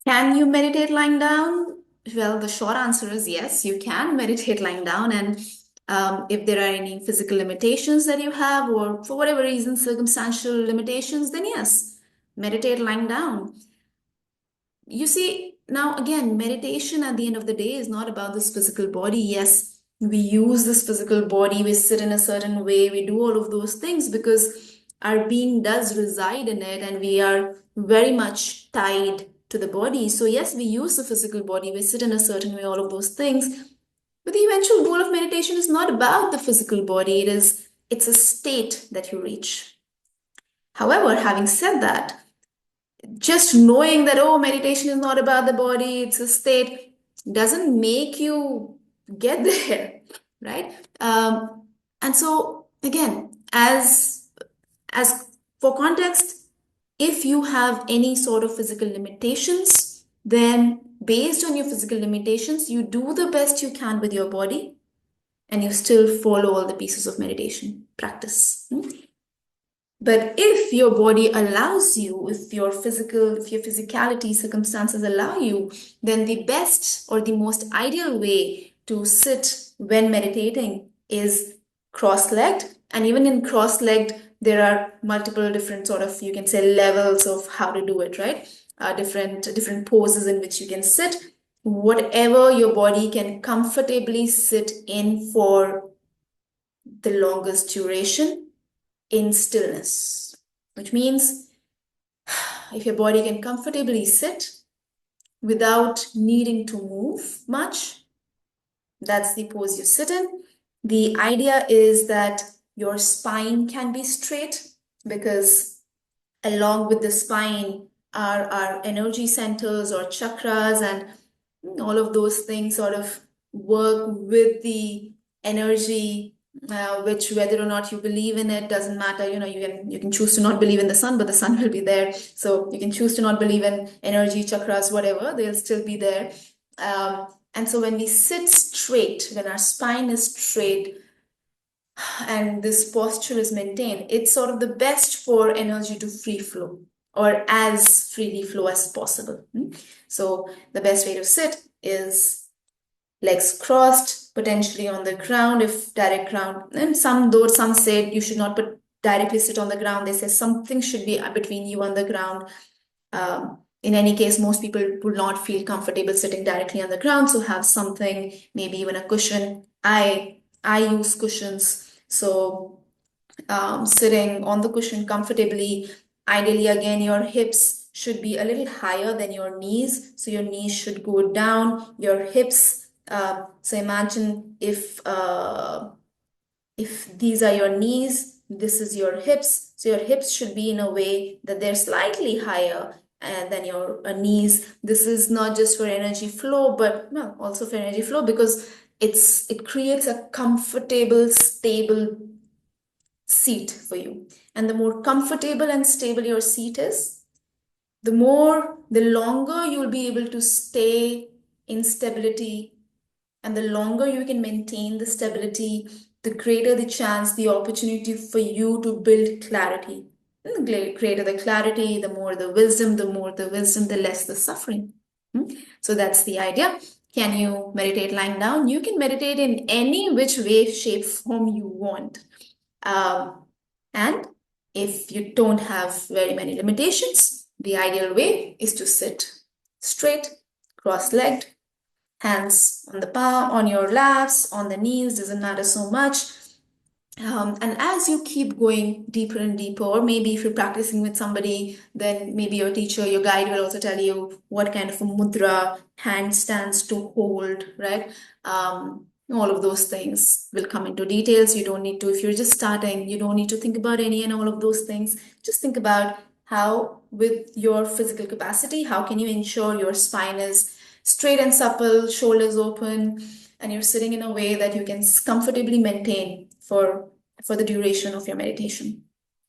Can you meditate lying down? Well, the short answer is yes, you can meditate lying down. And if there are any physical limitations that you have, or for whatever reason, circumstantial limitations, then yes, meditate lying down. You see, now again, meditation at the end of the day is not about this physical body. Yes, we use this physical body, we sit in a certain way, we do all of those things because our being does reside in it and we are very much tied to the body. So, yes, we use the physical body, we sit in a certain way, all of those things. But the eventual goal of meditation is not about the physical body, it's a state that you reach. However, having said that, just knowing that, oh, meditation is not about the body, it's a state, doesn't make you get there, right? And so, again, as for context, if you have any sort of physical limitations, then based on your physical limitations, you do the best you can with your body and you still follow all the pieces of meditation practice. But if your body allows you, if your physicality circumstances allow you, then the best or the most ideal way to sit when meditating is cross-legged. And even in cross-legged, there are multiple different sort of, you can say, levels of how to do it, right? Different poses in which you can sit. Whatever your body can comfortably sit in for the longest duration in stillness, which means if your body can comfortably sit without needing to move much, that's the pose you sit in. The idea is that your spine can be straight because along with the spine are our energy centers or chakras, and all of those things sort of work with the energy, which whether or not you believe in it doesn't matter. You can choose to not believe in the sun, but the sun will be there. So you can choose to not believe in energy, chakras, whatever, they'll still be there. And so when we sit straight, when our spine is straight, and this posture is maintained, it's sort of the best for energy to free flow or as freely flow as possible. So the best way to sit is legs crossed, potentially on the ground if direct ground. And some say you should not put directly sit on the ground. They say something should be between you and the ground. In any case, most people would not feel comfortable sitting directly on the ground, so have something, maybe even a cushion. I use cushions, so sitting on the cushion comfortably. Ideally, again, your hips should be a little higher than your knees, so your knees should go down. Your hips. So imagine if these are your knees, this is your hips. So your hips should be in a way that they're slightly higher than your knees. This is not just for energy flow, but no, also for energy flow because it creates a comfortable, stable seat for you. And the more comfortable and stable your seat is, the longer you'll be able to stay in stability, and the longer you can maintain the stability, the greater the chance, the opportunity for you to build clarity. And the greater the clarity, the more the wisdom, the less the suffering. So that's the idea. Can you meditate lying down? You can meditate in any which way, shape, form you want. And if you don't have very many limitations, the ideal way is to sit straight, cross-legged, hands on the palm, on your laps, on the knees, doesn't matter so much. And as you keep going deeper and deeper, or maybe if you're practicing with somebody, then maybe your teacher, your guide will also tell you what kind of a mudra, handstands to hold, right? All of those things will come into details. You don't need to, if you're just starting, you don't need to think about any and all of those things. Just think about how, with your physical capacity, how can you ensure your spine is straight and supple, shoulders open, and you're sitting in a way that you can comfortably maintain for the duration of your meditation.